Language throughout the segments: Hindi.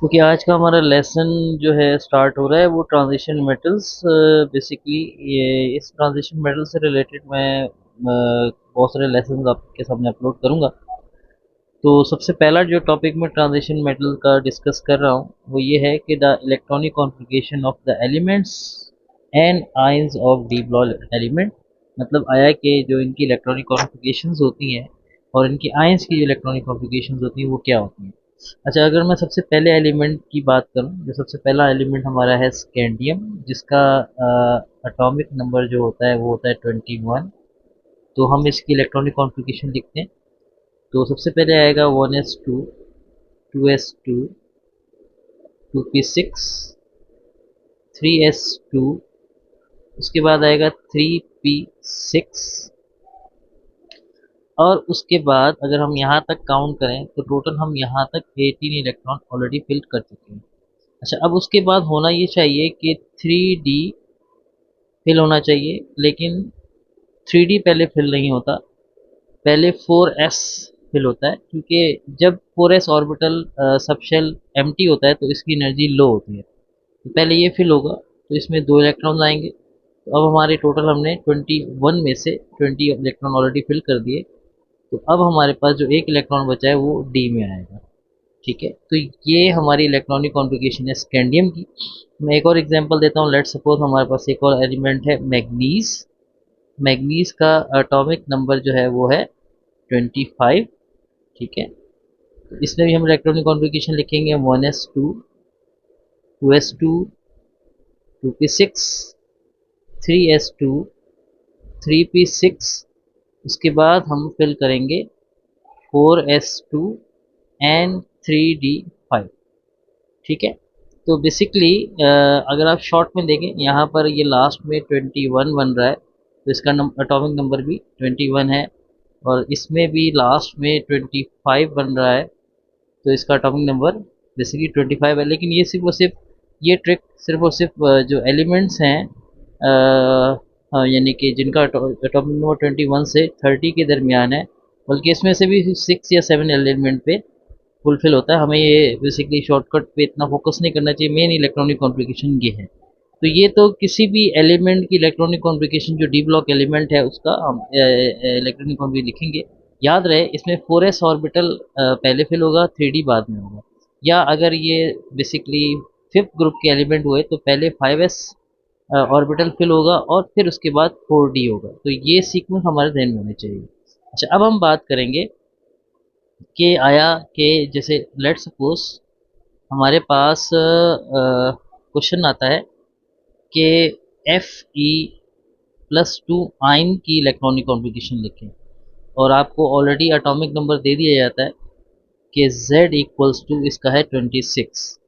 क्योंकि आज का हमारा लेसन जो है स्टार्ट हो रहा है वो ट्रांजिशन मेटल्स। बेसिकली ये इस ट्रांजिशन मेटल से रिलेटेड मैं बहुत सारे लेसन आपके सामने अपलोड करूंगा। तो सबसे पहला जो टॉपिक मैं ट्रांजिशन मेटल का डिस्कस कर रहा हूँ वो ये है कि the electronic configuration of the elements and ions of D block element. मतलब आया कि जो इनकी इलेक्ट्रॉनिक कॉन्फ़िगरेशंस होती हैं और इनकी आयंस की जो इलेक्ट्रॉनिक कॉन्फ़िगरेशंस होती हैं वो क्या होती हैं। अच्छा, अगर मैं सबसे पहले एलिमेंट की बात करूं, जो सबसे पहला एलिमेंट हमारा है स्कैंडियम, जिसका एटॉमिक नंबर जो होता है वो होता है 21। तो हम इसकी इलेक्ट्रॉनिक कॉन्फ़िगरेशन लिखते हैं। तो सबसे पहले आएगा 1s2, 2s2, 2p6, 3s2, उसके बाद आएगा 3p6, और उसके बाद अगर हम यहाँ तक काउंट करें तो टोटल हम यहाँ तक 18 इलेक्ट्रॉन ऑलरेडी फिल कर चुके हैं। अच्छा, अब उसके बाद होना ये चाहिए कि 3d फिल होना चाहिए, लेकिन 3d पहले फिल नहीं होता, पहले 4s फिल होता है, क्योंकि जब 4s ऑर्बिटल सबशेल एम्प्टी होता है तो इसकी एनर्जी लो होती है। तो पहले ये फिल होगा तो इसमें 2 इलेक्ट्रॉन आएंगे। तो अब हमारे टोटल हमने 21 में से 20 इलेक्ट्रॉन ऑलरेडी फिल कर दिए। तो अब हमारे पास जो एक इलेक्ट्रॉन बचा है वो डी में आएगा। ठीक है, तो ये हमारी इलेक्ट्रॉनिक कॉन्फ़िगरेशन है स्कैंडियम की। मैं एक और एग्जांपल देता हूँ। लेट्स सपोज हमारे पास एक और एलिमेंट है मैग्नीज। मैग्नीज का एटॉमिक नंबर जो है वो है 25। ठीक है, तो इसमें भी हम इलेक्ट्रॉनिक कॉन्फ़िगरेशन लिखेंगे 1s2, 2s2, 2p6, 3s2, 3p6, उसके बाद हम फिल करेंगे 4s2 एंड 3d5। ठीक है, तो बेसिकली अगर आप शॉर्ट में देखें, यहाँ पर ये लास्ट में 21 बन रहा है, तो इसका एटॉमिक नंबर भी 21 है। और इसमें भी लास्ट में 25 बन रहा है, तो इसका एटॉमिक नंबर बेसिकली 25 है। लेकिन ये सिर्फ और सिर्फ ये ट्रिक सिर्फ और सिर्फ जो एलिमेंट्स हैं, यानी कि जिनका एटॉमिक नंबर 21 से 30 के दरमियान है, बल्कि इसमें से भी 6 या 7 एलिमेंट पे फुलफिल होता है। हमें ये बेसिकली शॉर्टकट पे इतना फोकस नहीं करना चाहिए, मेन इलेक्ट्रॉनिक कॉन्फ़िगरेशन ये है। तो ये तो किसी भी एलिमेंट की इलेक्ट्रॉनिक कॉन्फ़िगरेशन जो डी ब्लॉक एलिमेंट है उसका हम इलेक्ट्रॉनिक कॉन्फ़िगरेशन लिखेंगे। याद रहे, इसमें 4s ऑर्बिटल पहले फिल होगा, 3d बाद में होगा। या अगर ये बेसिकली फिफ्थ ग्रुप के एलिमेंट हुए तो पहले 5s ऑर्बिटल फिल होगा और फिर उसके बाद 4d होगा। तो ये सीक्वेंस हमारे ध्यान में होनी चाहिए। अच्छा, अब हम बात करेंगे कि आया कि जैसे लेट सपोज हमारे पास क्वेश्चन आता है कि Fe+2 आयन की इलेक्ट्रॉनिक कॉन्फ़िगरेशन लिखें, और आपको ऑलरेडी एटॉमिक नंबर दे दिया जाता है कि Z=, इसका है 26।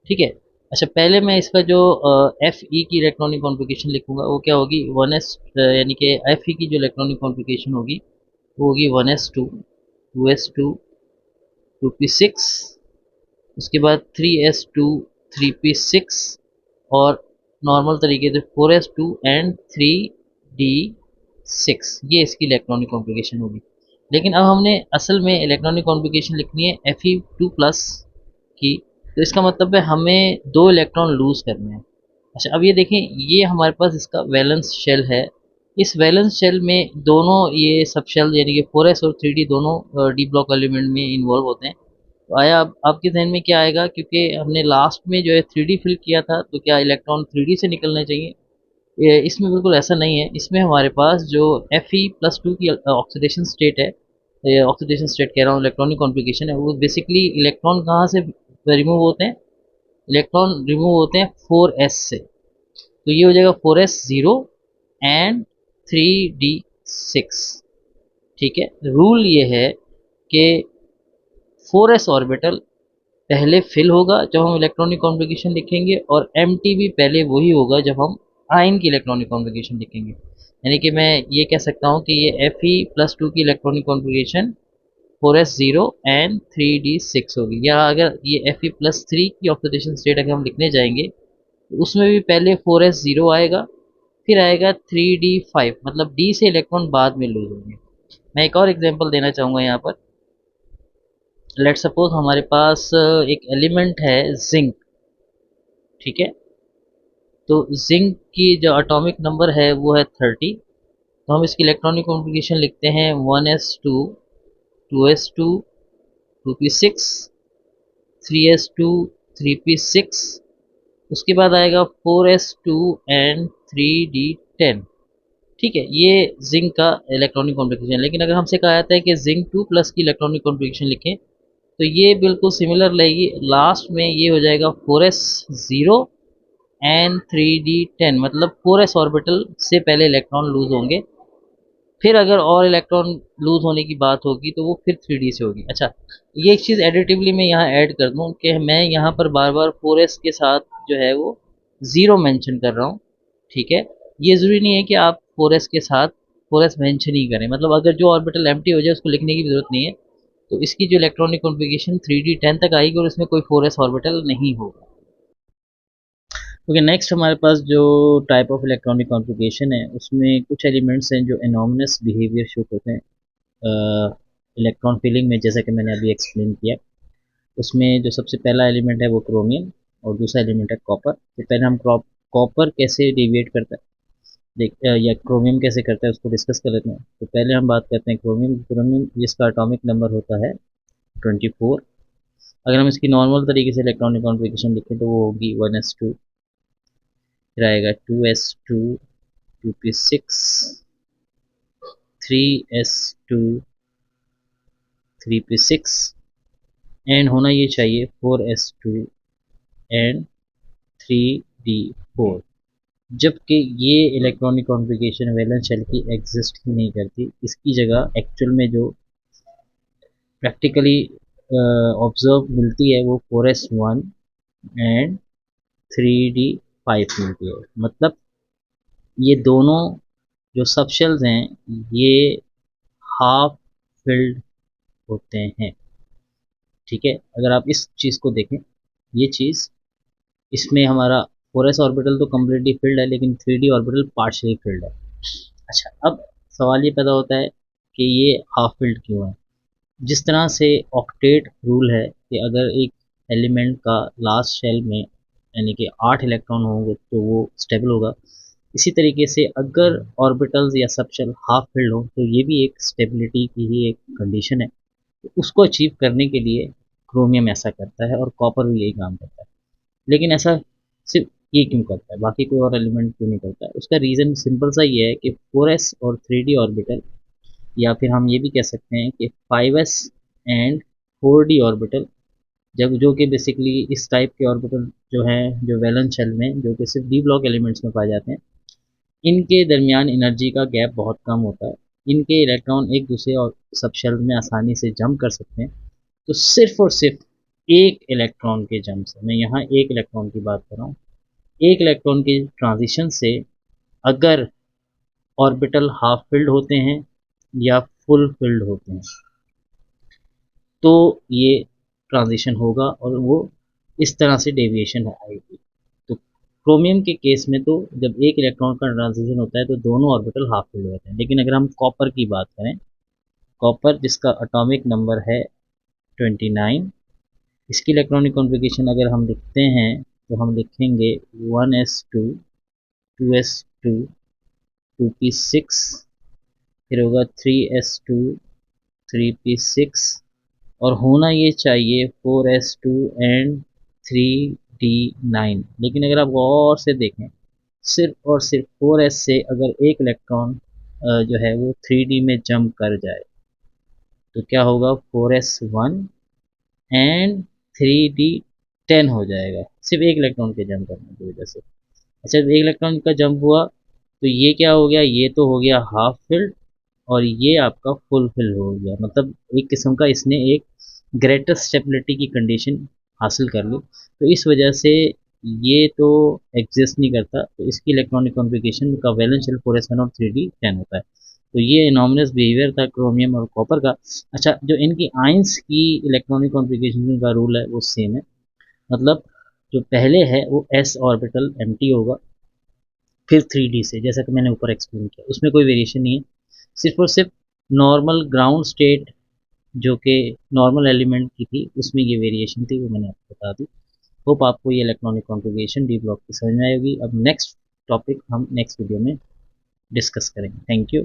ठीक है। अच्छा, पहले मैं इसका जो Fe की इलेक्ट्रॉनिक कॉन्फ़िगरेशन लिखूंगा वो क्या होगी, 1s, यानी कि Fe की जो इलेक्ट्रॉनिक कॉन्फ़िगरेशन होगी वो होगी 1s2, 2s2, 2p6, उसके बाद 3s2, 3p6, और नॉर्मल तरीके से 4s2 एंड 3d6। ये इसकी इलेक्ट्रॉनिक कॉन्फ़िगरेशन होगी। लेकिन अब हमने असल में इलेक्ट्रॉनिक कॉन्फ़िगरेशन लिखनी है Fe2+ की। तो इसका मतलब है हमें 2 इलेक्ट्रॉन लूज करने हैं। अच्छा, अब ये देखें, ये हमारे पास इसका वैलेंस शेल है। इस वैलेंस शेल में दोनों ये सब शेल यानी कि 4s और 3d दोनों डी ब्लॉक एलिमेंट में इन्वॉल्व होते हैं। तो आया अब आपके जहन में क्या आएगा, क्योंकि हमने लास्ट में जो है 3d फिल किया था, तो क्या इलेक्ट्रॉन 3d से निकलने चाहिए? इसमें बिल्कुल ऐसा नहीं है। इसमें हमारे पास जो Fe+2 की ऑक्सीडेशन स्टेट है, ऑक्सीडेशन स्टेट कह रहा हूँ, इलेक्ट्रॉनिक कॉन्फ़िगरेशन है, वो बेसिकली इलेक्ट्रॉन कहाँ से रिमूव होते हैं? इलेक्ट्रॉन रिमूव होते हैं 4s से। तो ये हो जाएगा 4s 0 एंड 3d6। ठीक है, रूल ये है कि 4s ऑर्बिटल पहले फिल होगा जब हम इलेक्ट्रॉनिक कॉन्फ़िगरेशन लिखेंगे, और एम्प्टी भी पहले वही होगा जब हम आयन की इलेक्ट्रॉनिक कॉन्फ़िगरेशन लिखेंगे। यानी कि मैं ये कह सकता हूँ कि ये Fe+2 की electronic configuration 4s 0 and 3d6 होगी। या अगर ये Fe+3 की ऑक्सीडेशन स्टेट अगर हम लिखने जाएंगे तो उसमें भी पहले 4s 0 आएगा, फिर आएगा 3d5, मतलब d से इलेक्ट्रॉन बाद में लूज होंगे। मैं एक और एग्जांपल देना चाहूँगा यहाँ पर। लेट सपोज हमारे पास एक एलिमेंट है जिंक, ठीक है। तो जिंक की जो एटॉमिक नंबर है वो है 30। तो हम इसकी इलेक्ट्रॉनिक कॉन्फ़िगरेशन लिखते हैं 1s2, 2s2, 2p6, 3s2, 3p6। उसके बाद आएगा 4s2 एंड 3d10। ठीक है, ये जिंक का इलेक्ट्रॉनिक कॉन्फ़िगरेशन। लेकिन अगर हमसे कहा जाता है कि जिंक 2 प्लस की इलेक्ट्रॉनिक कॉन्फ़िगरेशन लिखें, तो ये बिल्कुल सिमिलर लगेगी। लास्ट में ये हो जाएगा 4s0 एंड 3d10, मतलब 4s ऑर्बिटल से पहले इलेक्ट्रॉन लूज होंगे। फिर अगर और इलेक्ट्रॉन लूज होने की बात होगी तो वो फिर 3d से होगी। अच्छा, ये एक चीज़ एडिटिवली मैं यहाँ ऐड कर दूँ कि मैं यहाँ पर बार बार 4s के साथ जो है वो ज़ीरो मेंशन कर रहा हूँ, ठीक है। ये ज़रूरी नहीं है कि आप 4s के साथ 4s मेंशन ही करें, मतलब अगर जो ऑर्बिटल एम्प्टी हो जाए उसको लिखने की भी ज़रूरत नहीं है। तो इसकी जो इलेक्ट्रॉनिक कॉन्फ़िगरेशन 3d10 तक आएगी और इसमें कोई 4s ऑर्बिटल नहीं होगा। ओके, नेक्स्ट हमारे पास जो टाइप ऑफ इलेक्ट्रॉनिक कॉन्फ़िगरेशन है उसमें कुछ एलिमेंट्स हैं जो एनॉमनस बिहेवियर शो करते हैं इलेक्ट्रॉन फिलिंग में, जैसा कि मैंने अभी एक्सप्लेन किया। उसमें जो सबसे पहला एलिमेंट है वो क्रोमियम और दूसरा एलिमेंट है कॉपर। तो पहले हम कॉपर कैसे डेविएट करता है या क्रोमियम कैसे करता है उसको डिस्कस कर लेते हैं। तो पहले हम बात करते हैं क्रोमियम। क्रोमियम जिसका एटॉमिक नंबर होता है 24। अगर हम इसकी नॉर्मल तरीके से इलेक्ट्रॉनिक कॉन्फ़िगरेशन लिखें तो वो होगी 1s2, फिर आएगा 2s2, 2p6, 3s2, 3p6 and होना ये चाहिए 4s2 एंड 3d4। जबकि ये इलेक्ट्रॉनिक कॉन्फ़िगरेशन वैलेंस शेल की एग्जिस्ट ही नहीं करती। इसकी जगह एक्चुअल में जो प्रैक्टिकली ऑब्जर्व मिलती है वो 4s1 एंड 3d5 मिलती है। मतलब ये दोनों जो सब शेल्स हैं ये हाफ फिल्ड होते हैं, ठीक है। अगर आप इस चीज़ को देखें, ये चीज़ इसमें हमारा 4s ऑर्बिटल तो कम्प्लीटली फिल्ड है लेकिन 3d ऑर्बिटल पार्शियली फिल्ड है। अच्छा, अब सवाल ये पैदा होता है कि ये हाफ फिल्ड क्यों है। जिस तरह से ऑक्टेट रूल है कि अगर एक एलिमेंट का लास्ट शेल में यानी कि 8 इलेक्ट्रॉन होंगे तो वो स्टेबल होगा, इसी तरीके से अगर ऑर्बिटल्स या सब शेल हाफ फिल्ड हो तो ये भी एक स्टेबिलिटी की ही एक कंडीशन है। तो उसको अचीव करने के लिए क्रोमियम ऐसा करता है और कॉपर भी यही काम करता है। लेकिन ऐसा सिर्फ ये क्यों करता है, बाकी कोई और एलिमेंट क्यों नहीं करता है? उसका रीज़न सिंपल सा ये है कि 4s और 3d ऑर्बिटल, या फिर हम ये भी कह सकते हैं कि 5s एंड 4d ऑर्बिटल, जब जो कि बेसिकली इस टाइप के ऑर्बिटल जो हैं जो वैलेंस शेल में जो कि सिर्फ डी ब्लॉक एलिमेंट्स में पाए जाते हैं, इनके दरमियान एनर्जी का गैप बहुत कम होता है। इनके इलेक्ट्रॉन एक दूसरे और सब शेल में आसानी से जंप कर सकते हैं। तो सिर्फ और सिर्फ एक इलेक्ट्रॉन के जंप से, मैं यहाँ एक इलेक्ट्रॉन की बात कर रहा हूँ, एक इलेक्ट्रॉन के ट्रांजिशन से अगर ऑर्बिटल हाफ फिल्ड होते हैं या फुल फिल्ड होते हैं तो ये ट्रांजिशन होगा और वो इस तरह से डेविएशन आएगी। तो क्रोमियम के केस में तो जब एक इलेक्ट्रॉन का ट्रांजिशन होता है तो दोनों ऑर्बिटल हाफ फिल्ड होते हैं। लेकिन अगर हम कॉपर की बात करें, कॉपर जिसका एटॉमिक नंबर है 29, इसकी इलेक्ट्रॉनिक कॉन्फ़िगरेशन अगर हम लिखते हैं तो हम लिखेंगे 1s2, 2s2, 2p6, फिर होगा 3s2, 3p6 और होना ये चाहिए 4s2 एंड 3d9। लेकिन अगर आप गौर से देखें, सिर्फ और सिर्फ 4s से अगर एक इलेक्ट्रॉन जो है वो 3d में जंप कर जाए तो क्या होगा, 4s1 एंड 3d10 हो जाएगा, सिर्फ एक इलेक्ट्रॉन के जंप करने की वजह से। अच्छा, एक इलेक्ट्रॉन का जंप हुआ तो ये क्या हो गया, ये तो हो गया हाफ फिल्ड और ये आपका फुल फिल हो गया। मतलब एक किस्म का इसने एक ग्रेटर स्टेबिलिटी की कंडीशन हासिल कर ली। तो इस वजह से ये तो एग्जिस्ट नहीं करता। तो इसकी इलेक्ट्रॉनिक कॉन्फ़िगरेशन का वैलेंस शेल 4s1 और 3d10 होता है। तो ये इनॉमिनस बिहेवियर था क्रोमियम और कॉपर का। अच्छा, जो इनकी आइंस की इलेक्ट्रॉनिक कॉन्फ़िगरेशन का रूल है वो सेम है। मतलब जो पहले है वो s ऑर्बिटल एम्प्टी होगा, फिर 3d से, जैसा कि मैंने ऊपर एक्सप्लेन किया, उसमें कोई वेरिएशन नहीं है। सिर्फ और सिर्फ नॉर्मल ग्राउंड स्टेट जो कि नॉर्मल एलिमेंट की थी, उसमें ये वेरिएशन थी, वो मैंने आपको बता दी। होप आपको ये इलेक्ट्रॉनिक कॉन्फ़िगरेशन डी ब्लॉक की समझ में आएगी। अब नेक्स्ट टॉपिक हम नेक्स्ट वीडियो में डिस्कस करेंगे। Thank you.